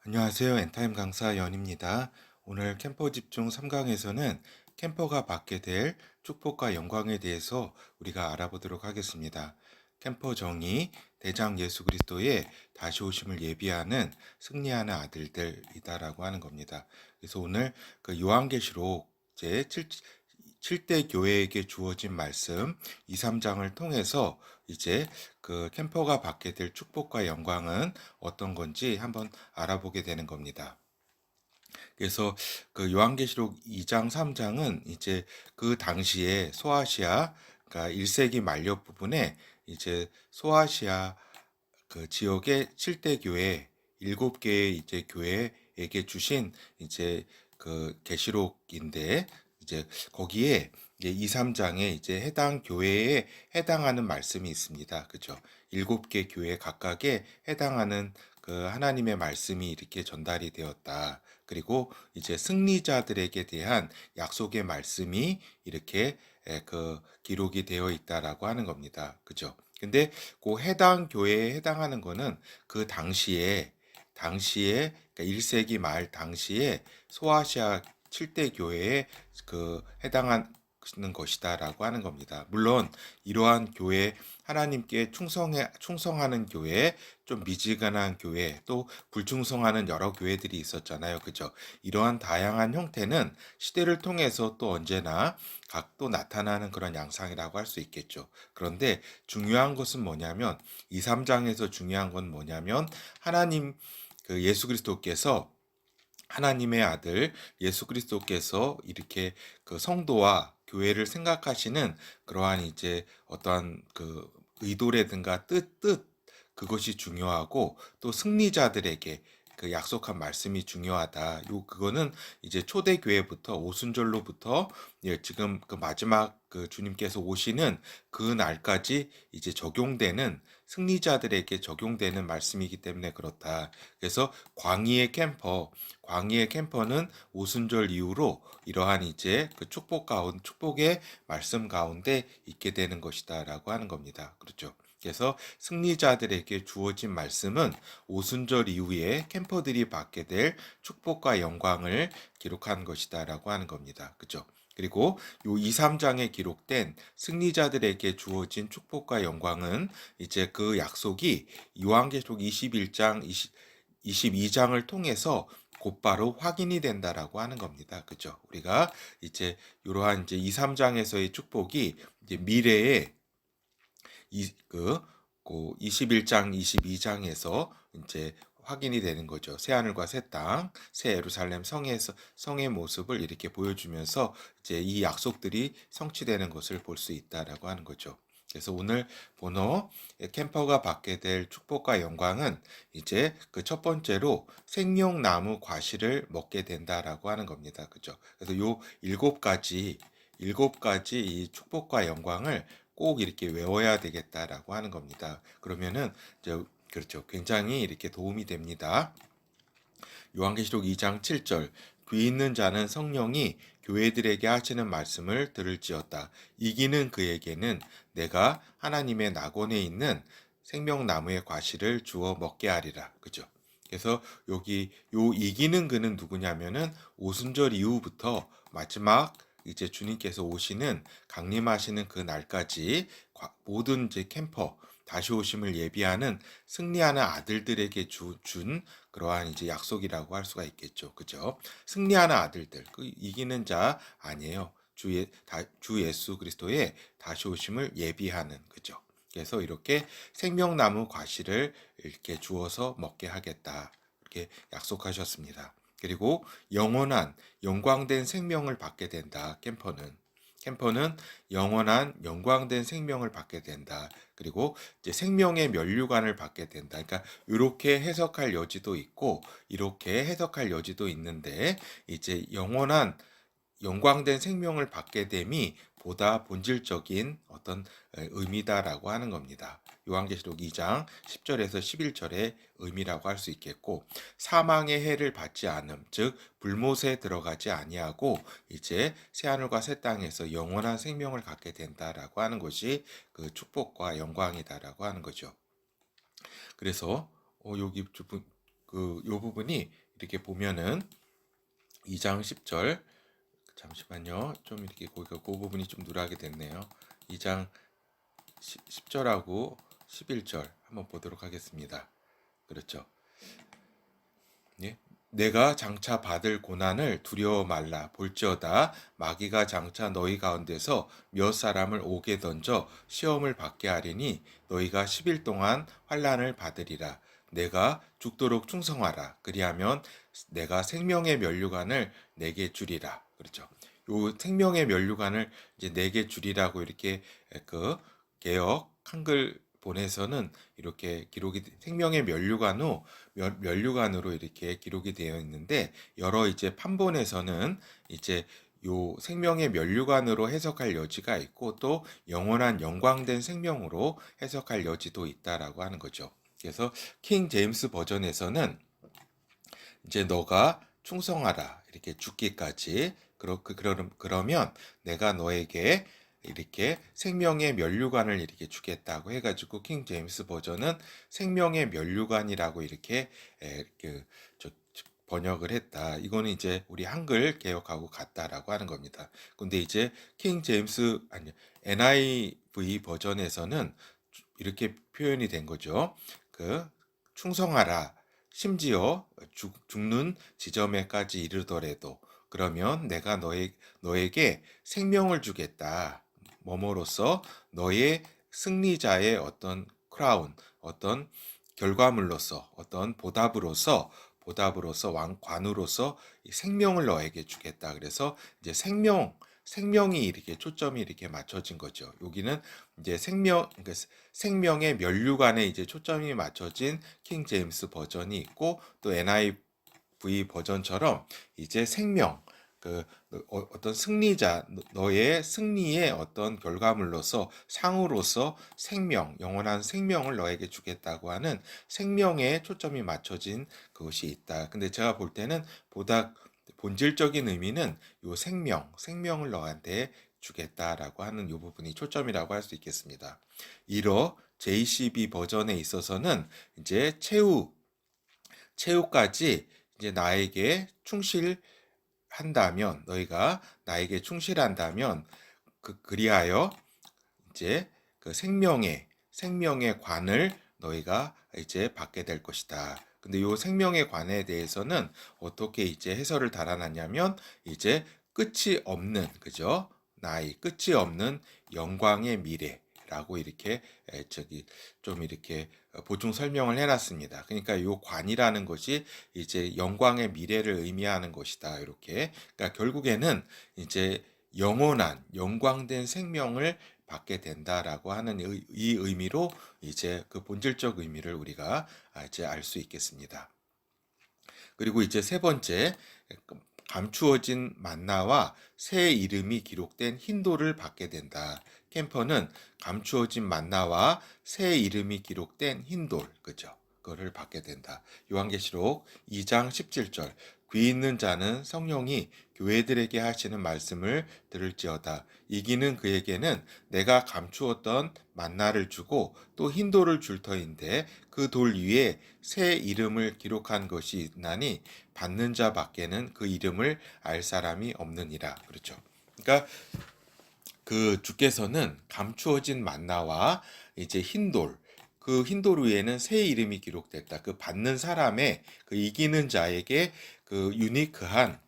안녕하세요. 엔타임 강사 연입니다. 오늘 캠퍼 집중 3강에서는 캠퍼가 받게 될 축복과 영광에 대해서 우리가 알아보도록 하겠습니다. 캠퍼 정의, 대장 예수 그리스도의 다시 오심을 예비하는 승리하는 아들들이다라고 하는 겁니다. 그래서 오늘 그 요한계시록 제7대 교회에게 주어진 말씀 2, 3장을 통해서 이제 그 캠퍼가 받게 될 축복과 영광은 어떤 건지 한번 알아보게 되는 겁니다. 그래서 그 요한계시록 2장, 3장은 이제 그 당시에 소아시아, 그러니까 1세기 말년 부분에 이제 소아시아 그 지역의 7대 교회, 7개의 이제 교회에게 주신 이제 그 계시록인데 이제 거기에 이제 2, 3장에 이제 해당 교회에 해당하는 말씀이 있습니다. 그죠? 7개 교회 각각에 해당하는 그 하나님의 말씀이 이렇게 전달이 되었다. 그리고 이제 승리자들에게 대한 약속의 말씀이 이렇게 그 기록이 되어 있다라고 하는 겁니다. 그죠? 근데 그 해당 교회에 해당하는 거는 그 당시에 그러니까 1세기 말 당시에 소아시아 7대 교회에 그 해당하는 것이다라고 하는 겁니다. 물론 이러한 교회 하나님께 충성하는 교회, 좀 미지근한 교회, 또 불충성하는 여러 교회들이 있었잖아요. 그죠? 이러한 다양한 형태는 시대를 통해서 또 언제나 각 또 나타나는 그런 양상이라고 할 수 있겠죠. 그런데 중요한 것은 뭐냐면 2, 3장에서 중요한 건 뭐냐면 하나님 그 예수 그리스도께서 하나님의 아들 예수 그리스도께서 이렇게 그 성도와 교회를 생각하시는 그러한 이제 어떠한 그 의도라든가 뜻 그것이 중요하고 또 승리자들에게 그 약속한 말씀이 중요하다. 그거는 이제 초대교회부터 오순절로부터 지금 그 마지막 그 주님께서 오시는 그 날까지 이제 적용되는 승리자들에게 적용되는 말씀이기 때문에 그렇다. 그래서 광희의 캠퍼는 오순절 이후로 이러한 이제 그 축복의 말씀 가운데 있게 되는 것이다라고 하는 겁니다. 그렇죠. 그래서 승리자들에게 주어진 말씀은 오순절 이후에 캠퍼들이 받게 될 축복과 영광을 기록한 것이다라고 하는 겁니다. 그죠? 그리고 요 2, 3장에 기록된 승리자들에게 주어진 축복과 영광은 이제 그 약속이 요한계시록 21장, 22장을 통해서 곧바로 확인이 된다라고 하는 겁니다. 그죠? 우리가 이제 이러한 이제 2, 3장에서의 축복이 이제 미래에 그 21장, 22장에서 이제 확인이 되는 거죠. 새 하늘과 새 땅, 새 예루살렘 성의 모습을 이렇게 보여주면서 이제 이 약속들이 성취되는 것을 볼 수 있다라고 하는 거죠. 그래서 오늘 본어 캠퍼가 받게 될 축복과 영광은 이제 그 첫 번째로 생명나무 과실을 먹게 된다라고 하는 겁니다. 그죠? 그래서 요 일곱 가지 이 축복과 영광을 꼭 이렇게 외워야 되겠다라고 하는 겁니다. 그러면은 이제 그렇죠. 굉장히 이렇게 도움이 됩니다. 요한계시록 2장 7절 귀 있는 자는 성령이 교회들에게 하시는 말씀을 들을지어다. 이기는 그에게는 내가 하나님의 낙원에 있는 생명나무의 과실을 주어 먹게 하리라. 그죠? 그래서 여기 요 이기는 그는 누구냐면은 오순절 이후부터 마지막 이제 주님께서 오시는 강림하시는 그 날까지 모든 이제 캠퍼 다시 오심을 예비하는 승리하는 아들들에게 준 그러한 이제 약속이라고 할 수가 있겠죠. 그죠? 승리하는 아들들, 그 이기는 자 아니에요. 주 예수 그리스도의 다시 오심을 예비하는, 그죠? 그래서 이렇게 생명나무 과실을 이렇게 주어서 먹게 하겠다. 이렇게 약속하셨습니다. 그리고 영원한 영광된 생명을 받게 된다. 캠퍼는 영원한 영광된 생명을 받게 된다. 그리고 이제 생명의 면류관을 받게 된다. 그러니까 이렇게 해석할 여지도 있고 이렇게 해석할 여지도 있는데 이제 영원한 영광된 생명을 받게 됨이 보다 본질적인 어떤 의미다라고 하는 겁니다. 요한계시록 2장 10절에서 11절의 의미라고 할 수 있겠고 사망의 해를 받지 않음 즉 불못에 들어가지 아니하고 이제 새하늘과 새 땅에서 영원한 생명을 갖게 된다라고 하는 것이 그 축복과 영광이다라고 하는 거죠. 그래서 여기 요 부분이 이렇게 보면은 2장 10절, 잠시만요. 좀 이렇게 그 부분이 좀 누락이 됐네요. 2장 10절하고 11절 한번 보도록 하겠습니다. 그렇죠. 예? 내가 장차 받을 고난을 두려워 말라. 볼지어다 마귀가 장차 너희 가운데서 몇 사람을 옥에 던져 시험을 받게 하리니 너희가 10일 동안 환난을 받으리라. 내가 죽도록 충성하라. 그리하면 내가 생명의 면류관을 내게 주리라. 그렇죠. 요 생명의 면류관을 이제 내게 주리라고 이렇게 그 개역 한글 본에서는 이렇게 기록이 생명의 면류관으로 이렇게 기록이 되어 있는데, 여러 이제 판본에서는 이제 요 생명의 면류관으로 해석할 여지가 있고 또 영원한 영광된 생명으로 해석할 여지도 있다라고 하는 거죠. 그래서 킹 제임스 버전에서는 이제 너가 충성하라 이렇게 죽기까지, 그러면 내가 너에게 이렇게 생명의 면류관을 이렇게 주겠다고 해가지고 킹 제임스 버전은 생명의 면류관이라고 이렇게 번역을 했다. 이거는 이제 우리 한글 개역하고 같다라고 하는 겁니다. 근데 이제 킹 제임스 아니 NIV 버전에서는 이렇게 표현이 된 거죠. 그 충성하라. 심지어 죽는 지점에까지 이르더라도 그러면 내가 너에게 생명을 주겠다. 뭐뭐로써 너의 승리자의 어떤 크라운, 어떤 결과물로서, 어떤 보답으로서 왕관으로서 이 생명을 너에게 주겠다. 그래서 이제 생명이 이렇게 초점이 이렇게 맞춰진 거죠. 여기는 이제 그러니까 생명의 면류관에 이제 초점이 맞춰진 킹 제임스 버전이 있고, 또 NIV 버전처럼 이제 생명, 그 어떤 승리자, 너의 승리의 어떤 결과물로서 상으로서 생명, 영원한 생명을 너에게 주겠다고 하는 생명에 초점이 맞춰진 그것이 있다. 근데 제가 볼 때는 보다 본질적인 의미는 요 생명을 너한테 주겠다라고 하는 요 부분이 초점이라고 할 수 있겠습니다. 이러 JCB 버전에 있어서는 이제 최후까지 이제 나에게 충실한다면, 너희가 나에게 충실한다면 그리하여 이제 그 생명의 관을 너희가 이제 받게 될 것이다. 근데 요 생명의 관에 대해서는 어떻게 이제 해설을 달아놨냐면, 이제 끝이 없는, 그죠? 끝이 없는 영광의 미래라고 이렇게 좀 이렇게 보충 설명을 해놨습니다. 그러니까 요 관이라는 것이 이제 영광의 미래를 의미하는 것이다. 이렇게. 그러니까 결국에는 이제 영원한 영광된 생명을 받게 된다라고 하는 이 의미로 이제 그 본질적 의미를 우리가 이제 알 수 있겠습니다. 그리고 이제 세 번째, 감추어진 만나와 새 이름이 기록된 흰돌을 받게 된다. 캠퍼는 감추어진 만나와 새 이름이 기록된 흰돌, 그죠? 그거를 받게 된다. 요한계시록 2장 17절. 귀 있는 자는 성령이 교회들에게 하시는 말씀을 들을지어다. 이기는 그에게는 내가 감추었던 만나를 주고 또 흰돌을 줄 터인데 그 돌 위에 새 이름을 기록한 것이 있나니 받는 자밖에는 그 이름을 알 사람이 없느니라. 그렇죠. 그러니까 그 주께서는 감추어진 만나와 이제 흰돌, 그 흰돌 위에는 새 이름이 기록됐다. 그 받는 사람의, 그 이기는 자에게 그 유니크한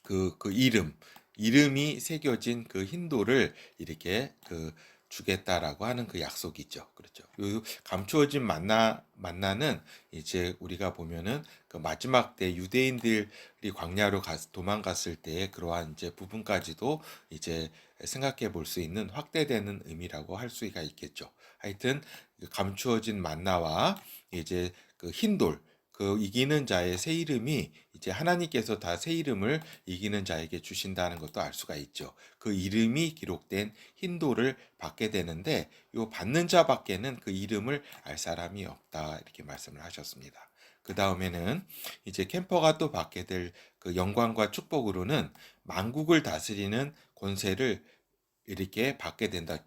그 이름이 새겨진 그 흰돌을 이렇게 주겠다라고 하는 그 약속이죠. 그렇죠. 요 감추어진 만나는 이제 우리가 보면은 그 마지막 때 유대인들이 광야로 도망갔을 때 그러한 이제 부분까지도 이제 생각해 볼 수 있는 확대되는 의미라고 할 수가 있겠죠. 하여튼 그 감추어진 만나와 이제 그 흰돌, 그 이기는 자의 새 이름이 이제 하나님께서 다 새 이름을 이기는 자에게 주신다는 것도 알 수가 있죠. 그 이름이 기록된 흰돌을 받게 되는데, 요 받는 자밖에는 그 이름을 알 사람이 없다 이렇게 말씀을 하셨습니다. 그 다음에는 이제 캠퍼가 또 받게 될 그 영광과 축복으로는 만국을 다스리는 권세를 이렇게 받게 된다.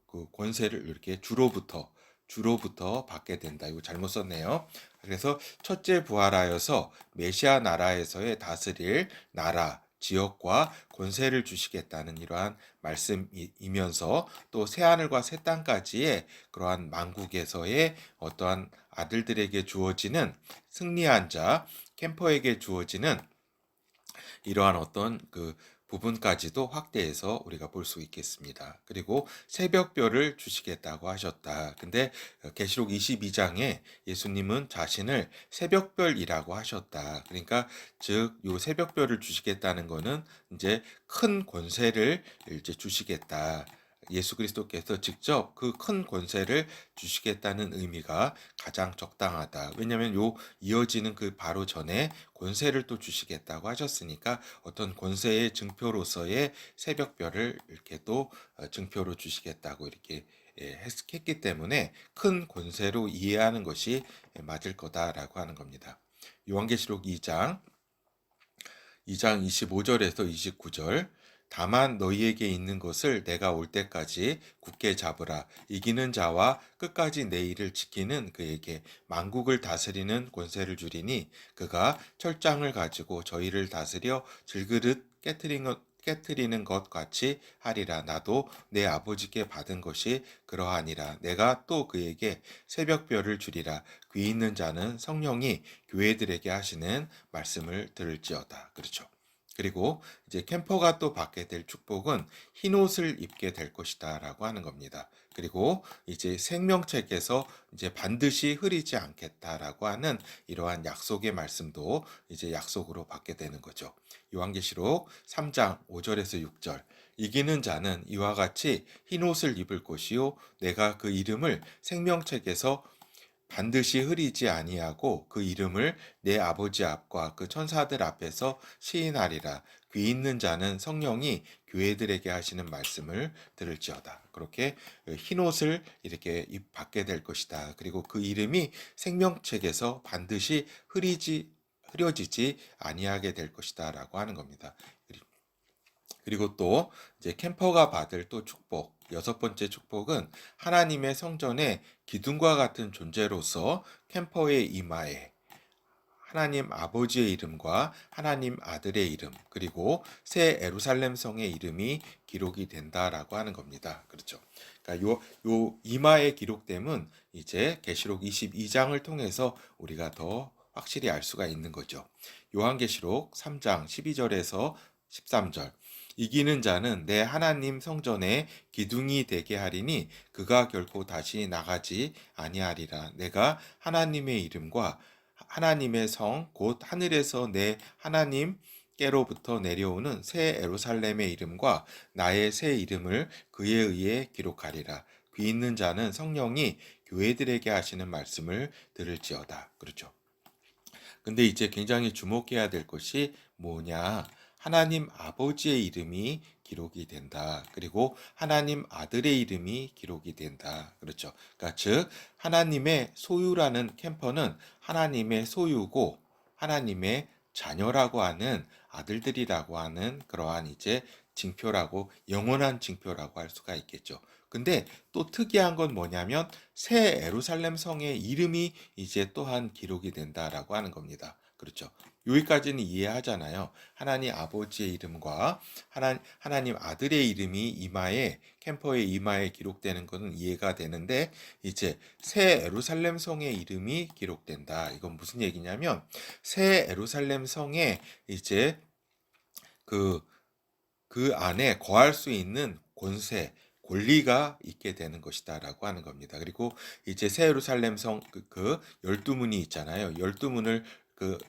그 권세를 이렇게 주로부터 받게 된다. 이거 잘못 썼네요. 그래서 첫째 부활하여서 메시아 나라에서의 다스릴 나라, 지역과 권세를 주시겠다는 이러한 말씀이면서 또 새하늘과 새 땅까지의 그러한 만국에서의 어떠한 아들들에게 주어지는 승리한 자, 캠퍼에게 주어지는 이러한 어떤 그 부분까지도 확대해서 우리가 볼 수 있겠습니다. 그리고 새벽별을 주시겠다고 하셨다. 근데 계시록 22장에 예수님은 자신을 새벽별이라고 하셨다. 그러니까 즉 요 새벽별을 주시겠다는 거는 이제 큰 권세를 이제 주시겠다. 예수 그리스도께서 직접 그 큰 권세를 주시겠다는 의미가 가장 적당하다. 왜냐하면 요 이어지는 그 바로 전에 권세를 또 주시겠다고 하셨으니까 어떤 권세의 증표로서의 새벽별을 이렇게 또 증표로 주시겠다고 이렇게 했기 때문에 큰 권세로 이해하는 것이 맞을 거다라고 하는 겁니다. 요한계시록 2장 25절에서 29절 다만 너희에게 있는 것을 내가 올 때까지 굳게 잡으라. 이기는 자와 끝까지 내 일을 지키는 그에게 만국을 다스리는 권세를 주리니 그가 철장을 가지고 저희를 다스려 질그릇 깨트리는 것 같이 하리라. 나도 내 아버지께 받은 것이 그러하니라. 내가 또 그에게 새벽별을 주리라. 귀 있는 자는 성령이 교회들에게 하시는 말씀을 들을지어다. 그렇죠. 그리고 이제 캠퍼가 또 받게 될 축복은 흰 옷을 입게 될 것이다라고 하는 겁니다. 그리고 이제 생명책에서 이제 반드시 흐리지 않겠다라고 하는 이러한 약속의 말씀도 이제 약속으로 받게 되는 거죠. 요한계시록 3장 5절에서 6절 이기는 자는 이와 같이 흰 옷을 입을 것이요 내가 그 이름을 생명책에서 반드시 흐리지 아니하고 그 이름을 내 아버지 앞과 그 천사들 앞에서 시인하리라. 귀 있는 자는 성령이 교회들에게 하시는 말씀을 들을지어다. 그렇게 흰 옷을 이렇게 받게 될 것이다. 그리고 그 이름이 생명책에서 반드시 흐려지지 아니하게 될 것이다라고 하는 겁니다. 그리고 또 이제 캠퍼가 받을 또 축복, 여섯 번째 축복은 하나님의 성전에 기둥과 같은 존재로서 캠퍼의 이마에 하나님 아버지의 이름과 하나님 아들의 이름 그리고 새 에루살렘 성의 이름이 기록이 된다라고 하는 겁니다. 그렇죠. 그러니까 요 이마에 기록됨은 이제 계시록 22장을 통해서 우리가 더 확실히 알 수가 있는 거죠. 요한계시록 3장 12절에서 13절 이기는 자는 내 하나님 성전에 기둥이 되게 하리니 그가 결코 다시 나가지 아니하리라. 내가 하나님의 이름과 하나님의 성 곧 하늘에서 내 하나님께로부터 내려오는 새 예루살렘의 이름과 나의 새 이름을 그에 의해 기록하리라. 귀 있는 자는 성령이 교회들에게 하시는 말씀을 들을지어다. 그렇죠. 근데 이제 굉장히 주목해야 될 것이 뭐냐? 하나님 아버지의 이름이 기록이 된다. 그리고 하나님 아들의 이름이 기록이 된다. 그렇죠. 그러니까 즉 하나님의 소유라는 캠퍼는 하나님의 소유고 하나님의 자녀라고 하는 아들들이라고 하는 그러한 이제 징표라고 영원한 징표라고 할 수가 있겠죠. 근데 또 특이한 건 뭐냐면 새 예루살렘 성의 이름이 이제 또한 기록이 된다라고 하는 겁니다. 그렇죠. 여기까지는 이해하잖아요. 하나님 아버지의 이름과 하나님 아들의 이름이 이마에 캠퍼의 이마에 기록되는 것은 이해가 되는데 이제 새 예루살렘 성의 이름이 기록된다. 이건 무슨 얘기냐면 새 예루살렘 성에 이제 그 안에 거할 수 있는 권세, 권리가 있게 되는 것이다라고 하는 겁니다. 그리고 이제 새 예루살렘 성 그 12문이 있잖아요. 12문을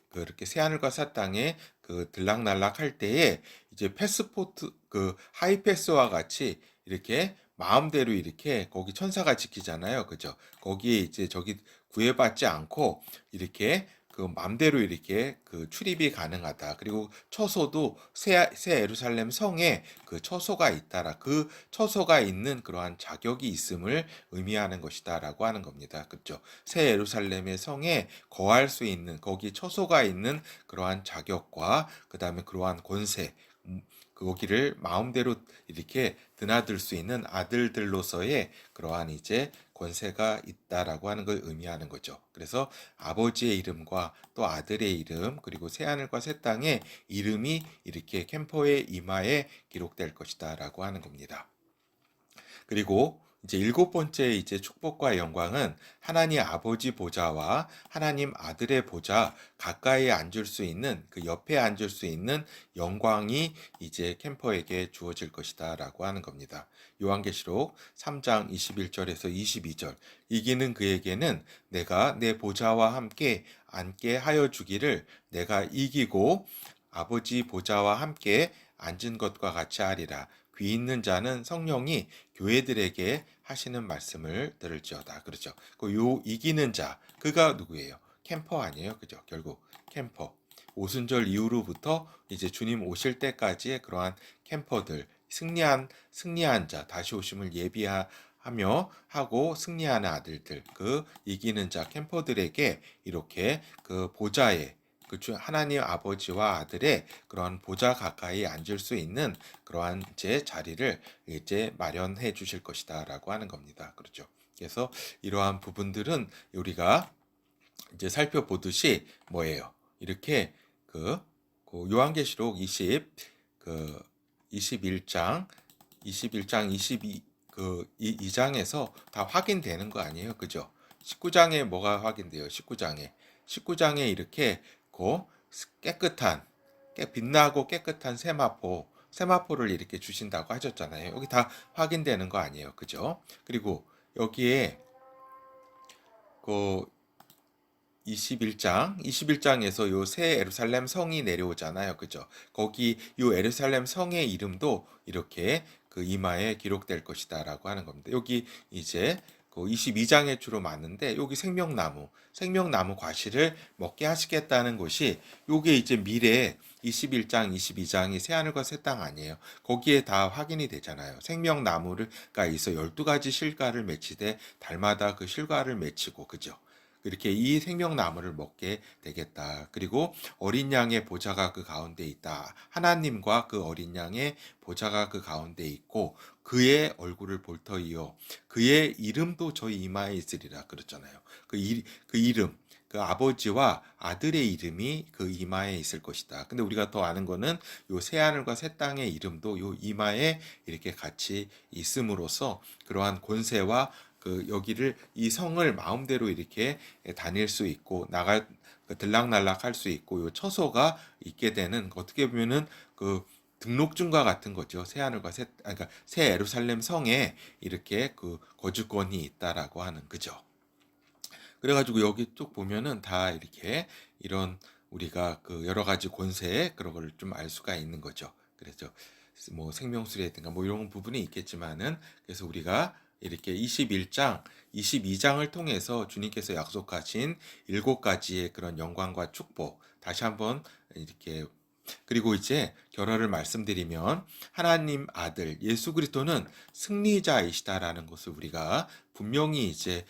그렇게 새하늘과 새 땅에 그 들락날락 할 때에 이제 패스포트 그 하이패스와 같이 이렇게 마음대로 이렇게 거기 천사가 지키잖아요. 그죠? 거기에 이제 저기 구애받지 않고 이렇게 그 맘대로 이렇게 그 출입이 가능하다. 그리고 처소도 새 예루살렘 성에 그 처소가 있다라. 그 처소가 있는 그러한 자격이 있음을 의미하는 것이다라고 하는 겁니다. 그렇죠? 새 예루살렘의 성에 거할 수 있는 거기 처소가 있는 그러한 자격과 그다음에 그러한 권세 거기를 마음대로 이렇게 드나들 수 있는 아들들로서의 그러한 이제 권세가 있다라고 하는 걸 의미하는 거죠. 그래서 아버지의 이름과 또 아들의 이름 그리고 새하늘과 새 땅의 이름이 이렇게 캠퍼의 이마에 기록될 것이다라고 하는 겁니다. 그리고 이제 일곱 번째 이제 축복과 영광은 하나님 아버지 보좌와 하나님 아들의 보좌 가까이 앉을 수 있는 그 옆에 앉을 수 있는 영광이 이제 캠퍼에게 주어질 것이다라고 하는 겁니다. 요한계시록 3장 21절에서 22절 이기는 그에게는 내가 내 보좌와 함께 앉게 하여 주기를 내가 이기고 아버지 보좌와 함께 앉은 것과 같이 하리라. 귀 있는 자는 성령이 교회들에게 하시는 말씀을 들을지어다. 그렇죠. 요 이기는 자, 그가 누구예요? 캠퍼 아니에요? 그죠? 결국 캠퍼. 오순절 이후로부터 이제 주님 오실 때까지의 그러한 캠퍼들, 승리한 자, 다시 오심을 예비하며 하고 승리하는 아들들, 그 이기는 자 캠퍼들에게 이렇게 그 보좌에 하나님 아버지와 아들의 그러한 보좌 가까이 앉을 수 있는 그러한 이제 자리를 이제 마련해 주실 것이다라고 하는 겁니다. 그렇죠. 그래서 이러한 부분들은 우리가 이제 살펴보듯이 뭐예요? 이렇게 그 요한계시록 21장 22 2장에서 다 확인되는 거 아니에요? 그죠? 19장에 뭐가 확인돼요? 19장에 이렇게 깨끗한 빛나고 깨끗한 세마포를 이렇게 주신다고 하셨잖아요. 여기 다 확인되는 거 아니에요. 그죠? 그리고 여기에 그 21장에서 요 새 예루살렘 성이 내려오잖아요. 그죠? 거기 요 예루살렘 성의 이름도 이렇게 그 이마에 기록될 것이다라고 하는 겁니다. 여기 이제 그 22장에 주로 맞는데 여기 생명나무 과실을 먹게 하시겠다는 것이 요게 이제 미래 21장, 22장이 새하늘과 새 땅 아니에요. 거기에 다 확인이 되잖아요. 생명나무가 있어 12가지 실과를 맺히되 달마다 그 실과를 맺히고 그죠? 이렇게 이 생명나무를 먹게 되겠다. 그리고 어린 양의 보좌가 그 가운데 있다. 하나님과 그 어린 양의 보좌가 그 가운데 있고 그의 얼굴을 볼 터이요. 그의 이름도 저희 이마에 있으리라 그랬잖아요. 그 이름, 그 아버지와 아들의 이름이 그 이마에 있을 것이다. 근데 우리가 더 아는 거는 요 새하늘과 새 땅의 이름도 요 이마에 이렇게 같이 있음으로써 그러한 권세와 그 여기를 이 성을 마음대로 이렇게 다닐 수 있고 들락날락 할 수 있고 요 처소가 있게 되는 어떻게 보면은 그 등록증과 같은 거죠. 그러니까 새 예루살렘 성에 이렇게 그 거주권이 있다라고 하는 그죠. 그래가지고 여기 쭉 보면은 다 이렇게 이런 우리가 그 여러 가지 권세 그런 걸 좀 알 수가 있는 거죠. 그래서 뭐 생명수리라든가 뭐 이런 부분이 있겠지만은 그래서 우리가 이렇게 21장, 22장을 통해서 주님께서 약속하신 7가지의 그런 영광과 축복 다시 한번 이렇게 그리고 이제 결론을 말씀드리면 하나님 아들 예수 그리스도는 승리자이시다라는 것을 우리가 분명히 이제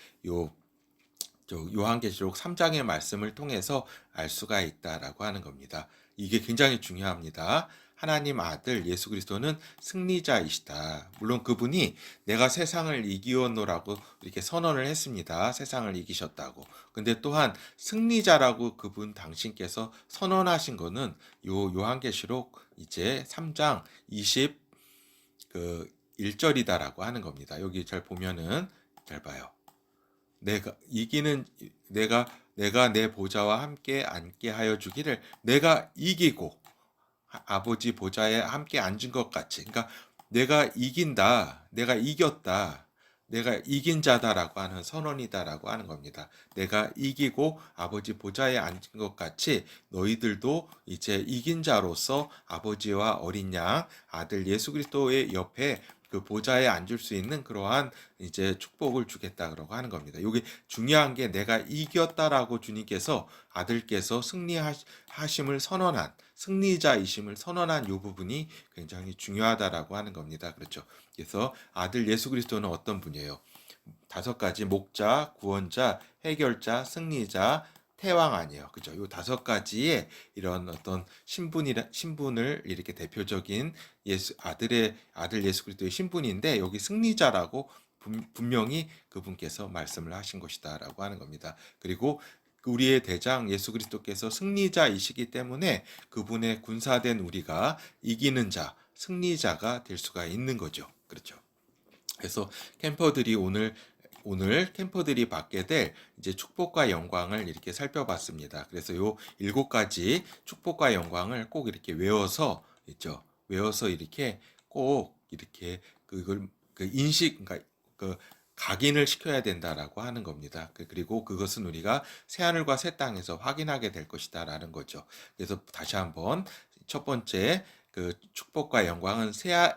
요한계시록 3장의 말씀을 통해서 알 수가 있다라고 하는 겁니다. 이게 굉장히 중요합니다. 하나님 아들 예수 그리스도는 승리자이시다. 물론 그분이 내가 세상을 이기었노라고 이렇게 선언을 했습니다. 세상을 이기셨다고. 근데 또한 승리자라고 그분 당신께서 선언하신 거는 요한계시록 이제 3장 21절이다라고 하는 겁니다. 여기 잘 보면은 잘 봐요. 내가 내 보좌와 함께 앉게 하여 주기를 내가 이기고 아버지 보좌에 함께 앉은 것 같이 그러니까 내가 이긴다. 내가 이겼다. 내가 이긴 자다라고 하는 선언이다라고 하는 겁니다. 내가 이기고 아버지 보좌에 앉은 것 같이 너희들도 이제 이긴 자로서 아버지와 어린 양 아들 예수 그리스도의 옆에 그 보좌에 앉을 수 있는 그러한 이제 축복을 주겠다라고 하는 겁니다. 이게 중요한 게 내가 이겼다라고 주님께서 아들께서 승리하심을 선언한 승리자이심을 선언한 이 부분이 굉장히 중요하다라고 하는 겁니다. 그렇죠. 그래서 아들 예수 그리스도는 어떤 분이에요? 5가지 목자, 구원자, 해결자, 승리자, 태왕 아니에요. 그죠? 요 5가지의 이런 어떤 신분을 이렇게 대표적인 아들 예수 그리스도의 신분인데 여기 승리자라고 분명히 그분께서 말씀을 하신 것이다라고 하는 겁니다. 그리고 우리의 대장 예수 그리스도께서 승리자이시기 때문에 그분의 군사된 우리가 이기는 자, 승리자가 될 수가 있는 거죠. 그렇죠. 그래서 캠퍼들이 오늘 캠퍼들이 받게 될 이제 축복과 영광을 이렇게 살펴봤습니다. 그래서 요 7가지 축복과 영광을 꼭 이렇게 외워서 있죠. 외워서 이렇게 꼭 이렇게 그걸 그러니까 그 각인을 시켜야 된다라고 하는 겁니다. 그리고 그것은 우리가 새하늘과 새 땅에서 확인하게 될 것이다라는 거죠. 그래서 다시 한번 첫 번째 그 축복과 영광은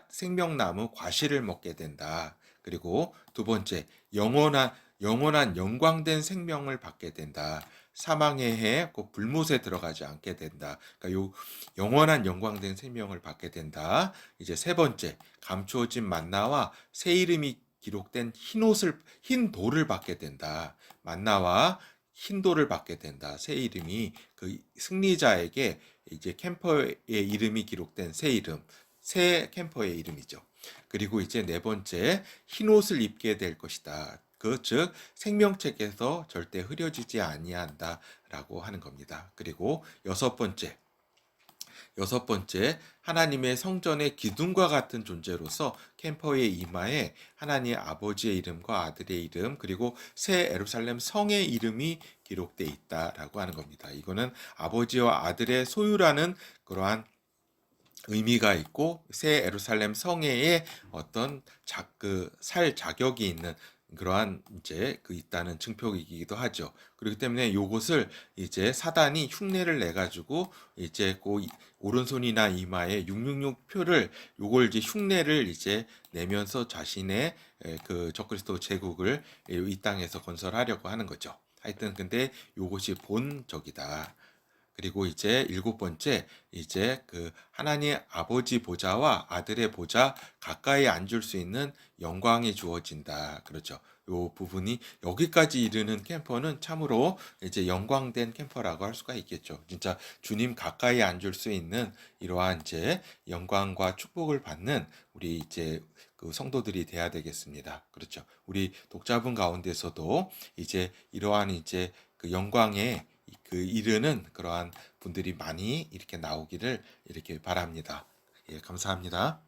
생명나무 과실을 먹게 된다. 그리고 두 번째 영원한 영광된 생명을 받게 된다. 사망의 해, 그 불못에 들어가지 않게 된다. 그러니까 요 영원한 영광된 생명을 받게 된다. 이제 세 번째, 감추어진 만나와 새 이름이 기록된 흰 돌을 받게 된다. 만나와 흰 돌을 받게 된다. 새 이름이 그 승리자에게 이제 캠퍼의 이름이 기록된 새 이름, 새 캠퍼의 이름이죠. 그리고 이제 네 번째, 흰 옷을 입게 될 것이다. 즉 생명책에서 절대 흐려지지 아니한다라고 하는 겁니다. 그리고 여섯 번째, 하나님의 성전의 기둥과 같은 존재로서 캠퍼의 이마에 하나님 아버지의 이름과 아들의 이름 그리고 새 예루살렘 성의 이름이 기록되어 있다라고 하는 겁니다. 이거는 아버지와 아들의 소유라는 그러한 의미가 있고 새 예루살렘 성회에 어떤 살 자격이 있는 그러한 이제 있다는 증표이기도 하죠. 그렇기 때문에 요것을 이제 사단이 흉내를 내 가지고 이제 오른손이나 이마에 666 표를 요걸 이제 흉내를 이제 내면서 자신의 그 적그리스도 제국을 이 땅에서 건설하려고 하는 거죠. 하여튼 근데 요것이 본적이다. 그리고 이제 7번째, 이제 그 하나님 아버지 보좌와 아들의 보좌 가까이 앉을 수 있는 영광이 주어진다. 그렇죠. 요 부분이 여기까지 이르는 캠퍼는 참으로 이제 영광된 캠퍼라고 할 수가 있겠죠. 진짜 주님 가까이 앉을 수 있는 이러한 이제 영광과 축복을 받는 우리 이제 그 성도들이 돼야 되겠습니다. 그렇죠. 우리 독자분 가운데서도 이제 이러한 이제 그 영광의 이르는 그러한 분들이 많이 이렇게 나오기를 이렇게 바랍니다. 예, 감사합니다.